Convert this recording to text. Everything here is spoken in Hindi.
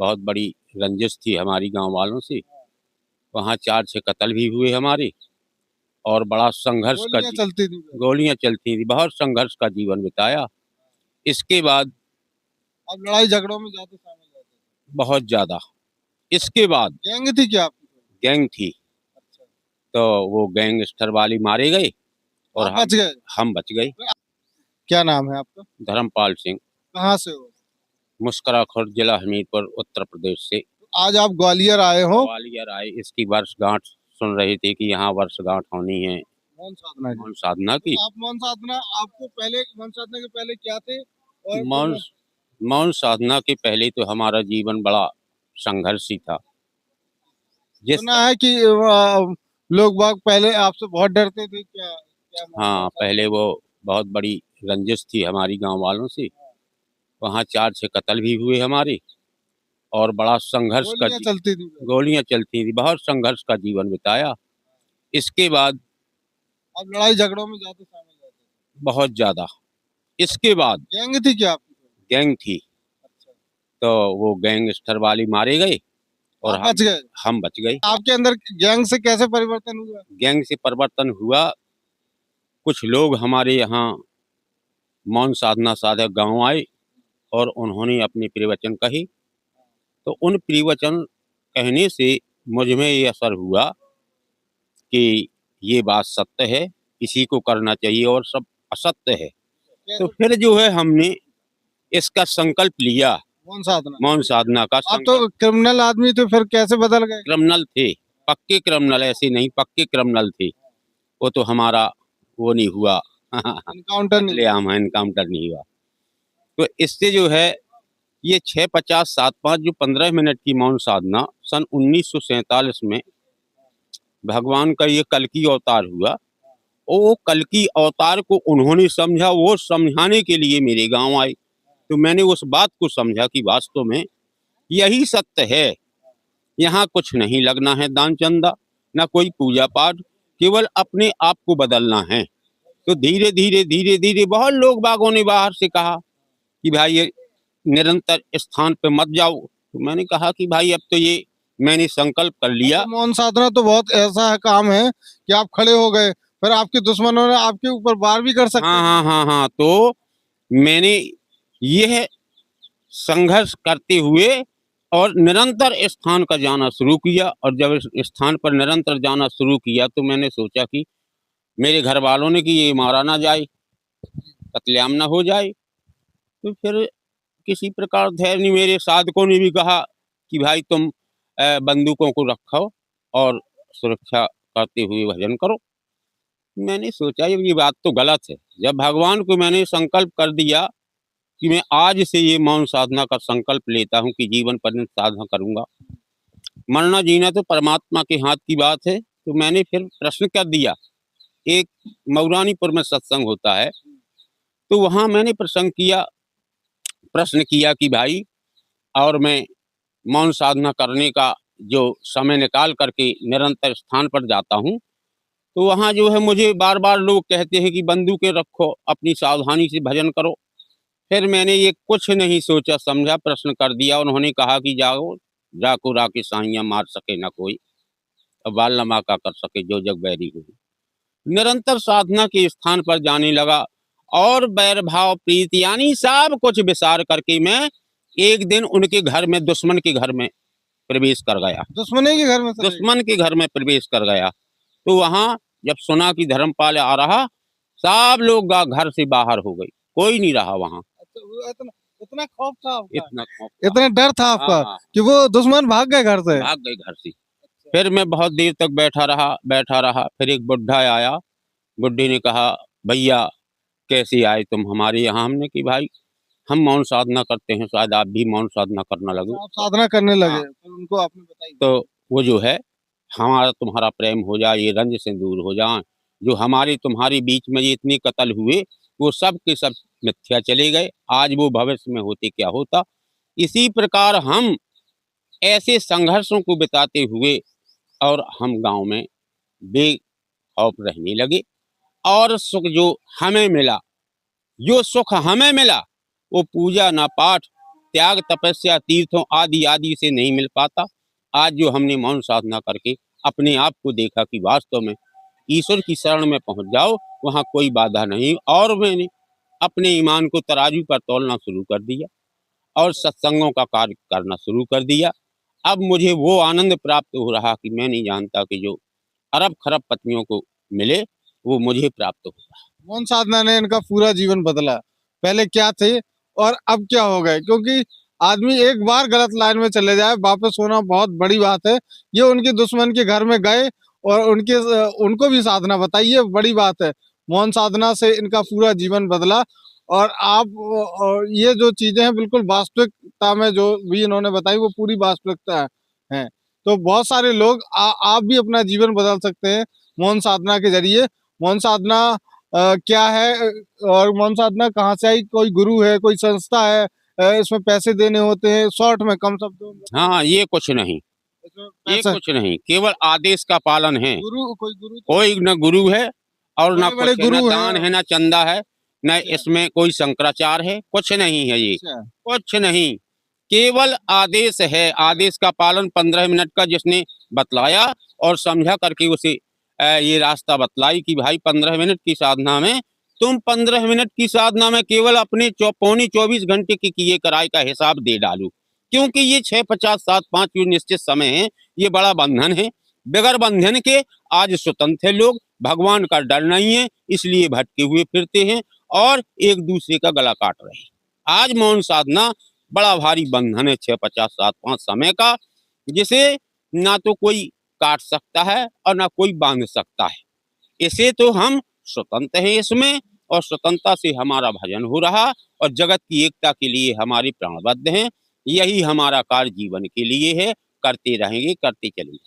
बहुत बड़ी रंजिश थी हमारी गांव वालों से। वहाँ 4-6 कत्ल भी हुए हमारे, और बड़ा संघर्ष का गोलियां चलती थी, बहुत संघर्ष का जीवन बिताया। इसके बाद अब लड़ाई झगड़ों में ज्यादा शामिल रहते थे? बहुत ज्यादा। इसके बाद गैंग थी क्या आपकी? गैंग थी। अच्छा। तो वो गैंगस्टर वाले मारे गए और आप बच गए? हम बच गए। क्या नाम है आपका? धर्मपाल सिंह। कहाँ से हो? मुस्करा खुर्द, जिला हमीरपुर, उत्तर प्रदेश से। आज आप ग्वालियर आए हो? ग्वालियर आए, इसकी वर्षगांठ सुन रहे थे कि यहाँ वर्षगांठ होनी है मौन साधना की। मौन साधना की। तो आप मौन साधना, आपको पहले मौन साधना के पहले क्या थे? और मौन मौन साधना के पहले तो हमारा जीवन बड़ा संघर्षी था। सुना है कि लोग बाग पहले आपसे बहुत डरते थे, क्या क्या? हाँ, पहले वो बहुत बड़ी रंजिश थी हमारी गांव वालों से। वहाँ 4-6 कत्ल भी हुए हमारे, और बड़ा संघर्ष का गोलियां चलती थी, बहुत संघर्ष का जीवन बिताया। इसके बाद अब लड़ाई झगड़ों में ज्यादा शामिल रहते थे? बहुत ज्यादा। इसके बाद गैंग थी क्या आपकी? गैंग थी। अच्छा। तो वो गैंगस्टर वाले मारे गए और हम बच गए। आपके अंदर गैंग से कैसे परिवर्तन हुआ? गैंग से परिवर्तन हुआ, कुछ लोग हमारे यहाँ मौन साधना साधक गांव आए और उन्होंने अपने प्रवचन कहे। तो उन प्रवचन कहने से मुझ में ये असर हुआ कि ये बात सत्य है, इसी को करना चाहिए और सब असत्य है। तो फिर जो है हमने इसका संकल्प लिया, मौन साधना का। आप तो क्रिमिनल आदमी थे, फिर कैसे बदल गए? क्रिमिनल थे, पक्के क्रिमिनल, ऐसे नहीं, पक्के क्रिमिनल थे। वो तो हमारा वो नहीं हुआ, इनकाउंटर नहीं हुआ। तो इससे जो है ये 6:50-7:05 जो 15 मिनट की मौन साधना सन 1947 में भगवान का ये कल्कि अवतार हुआ। वो कल्कि अवतार को उन्होंने समझा, वो समझाने के लिए मेरे गांव आए। तो मैंने उस बात को समझा कि वास्तव में यही सत्य है। यहाँ कुछ नहीं लगना है दान चंदा, ना कोई पूजा पाठ, केवल अपने आप को बदलना है। तो धीरे धीरे बहुत लोग बागों ने बाहर से कहा कि भाई ये निरंतर स्थान पे मत जाओ। तो मैंने कहा कि भाई अब तो ये मैंने संकल्प कर लिया। तो मौन साधना तो बहुत ऐसा काम है कि आप खड़े हो गए, फिर आपके दुश्मनों ने आपके ऊपर वार भी कर सकते हैं। हाँ। तो मैंने यह संघर्ष करते हुए और निरंतर स्थान का जाना शुरू किया। और जब इस स्थान पर निरंतर जाना शुरू किया तो मैंने सोचा कि मेरे घर वालों ने कि ये मारा ना जाए, कत्लेआम ना हो जाए। तो फिर किसी प्रकार धैर्य, मेरे साधकों ने भी कहा कि भाई तुम बंदूकों को रखो और सुरक्षा करते हुए भजन करो। मैंने सोचा ये बात तो गलत है। जब भगवान को मैंने संकल्प कर दिया कि मैं आज से ये मौन साधना का संकल्प लेता हूँ कि जीवन पर्यंत साधना करूंगा, मरना जीना तो परमात्मा के हाथ की बात है। तो मैंने फिर प्रश्न कर दिया। एक मऊरानीपुर में सत्संग होता है, तो वहां मैंने प्रश्न किया कि भाई, और मैं मौन साधना करने का जो समय निकाल करके निरंतर स्थान पर जाता हूँ, तो वहाँ जो है मुझे बार बार लोग कहते हैं कि बंदूकें रखो, अपनी सावधानी से भजन करो। फिर मैंने ये कुछ नहीं सोचा समझा, प्रश्न कर दिया। उन्होंने कहा कि जाओ, जाको राके साइयां मार सके न कोई, अब बाल नमा का कर सके जो जग बैरी हुई। निरंतर साधना के स्थान पर जाने लगा और बैर भाव प्रीति यानी सब कुछ विसार करके मैं एक दिन उनके घर में, दुश्मन के घर में प्रवेश कर गया। दुश्मन के घर में प्रवेश कर गया। तो वहां जब सुना कि धर्मपाल आ रहा, सब लोग घर से बाहर हो गए, कोई नहीं रहा वहां। इतना खौफ था आपका? इतना डर था आपका? हाँ। कि वो दुश्मन भाग गए घर से? भाग गए घर से। फिर मैं बहुत देर तक बैठा रहा। फिर एक बुढ़ा आया। बुढ़े ने कहा, भैया कैसे आए तुम हमारे यहाँ? हमने कि भाई हम मौन साधना करते हैं, शायद आप भी मौन साधना करना लगे। आप साधना करने लगे? फिर उनको आपने बताई? तो वो जो है हमारा तुम्हारा प्रेम हो जाए, ये रंज से दूर हो जाए, जो हमारे तुम्हारे बीच में ये इतने कत्ल हुए वो सब के सब मिथ्या चले गए, आज वो भविष्य में होते क्या होता। इसी प्रकार हम ऐसे संघर्षों को बिताते हुए और हम गांव में बेखौफ रहने लगे। और सुख जो हमें मिला, जो सुख हमें मिला, वो पूजा ना पाठ त्याग तपस्या तीर्थों आदि आदि से नहीं मिल पाता। आज जो हमने मौन साधना करके अपने आप को देखा कि वास्तव में ईश्वर की शरण में पहुंच जाओ, वहां कोई बाधा नहीं। और मैंने अपने ईमान को तराजू पर तौलना शुरू कर दिया और सत्संगों का कार्य करना शुरू कर दिया। अब मुझे वो आनंद प्राप्त हो रहा कि मैं नहीं जानता कि जो अरब खरब पत्नियों को मिले वो मुझे प्राप्त हो रहा। मौन साधना ने इनका पूरा जीवन बदला। पहले क्या थे और अब क्या हो गए, क्योंकि आदमी एक बार गलत लाइन में चले जाए वापस होना बहुत बड़ी बात है। ये उनके दुश्मन के घर में गए और उनको भी साधना बताई, ये बड़ी बात है। मौन साधना से इनका पूरा जीवन बदला। और ये जो चीजें हैं बिल्कुल वास्तविकता में जो भी इन्होंने बताई वो पूरी वास्तविकता है। तो बहुत सारे लोग आप भी अपना जीवन बदल सकते हैं मौन साधना के जरिए। मौन साधना क्या है और मौन साधना कहाँ से आई? कोई गुरु है, कोई संस्था है? इसमें पैसे देने होते हैं? शॉर्ट में कम शब्दों में बताइए। हाँ, ये कुछ नहीं, इसमें ये पैसा, कुछ नहीं, केवल आदेश का पालन है। गुरु तो कोई न गुरु है और न बड़े बड़े कुछ, न गुरु दान हैं। है, न चंदा है, न अच्छा, इसमें कोई शंकराचार्य है, कुछ नहीं है ये, अच्छा, कुछ नहीं। केवल आदेश है, आदेश का पालन 15 मिनट का जिसने बतलाया और समझा करके उसे ये रास्ता बतलाई कि भाई 15 मिनट की साधना में तुम 15 मिनट की साधना में केवल अपने पौने 24 घंटे की किए कराए का हिसाब दे डालो, क्योंकि ये 6, 50, 7, 5 जो निश्चित समय है, ये बड़ा बंधन है। बगैर बंधन के आज स्वतंत्र है लोग, भगवान का डर नहीं है, इसलिए भटके हुए फिरते हैं और एक दूसरे का गला काट रहे हैं। आज मौन साधना बड़ा भारी बंधन है 6, 50, 7, 5 समय का, जिसे ना तो कोई काट सकता है और ना कोई बांध सकता है। इसे तो हम स्वतंत्र हैं इसमें, और स्वतंत्रता से हमारा भजन हो रहा और जगत की एकता के लिए हमारी प्राणबद्ध हैं। यही हमारा कार्य जीवन के लिए है, करते रहेंगे, करते चलेंगे।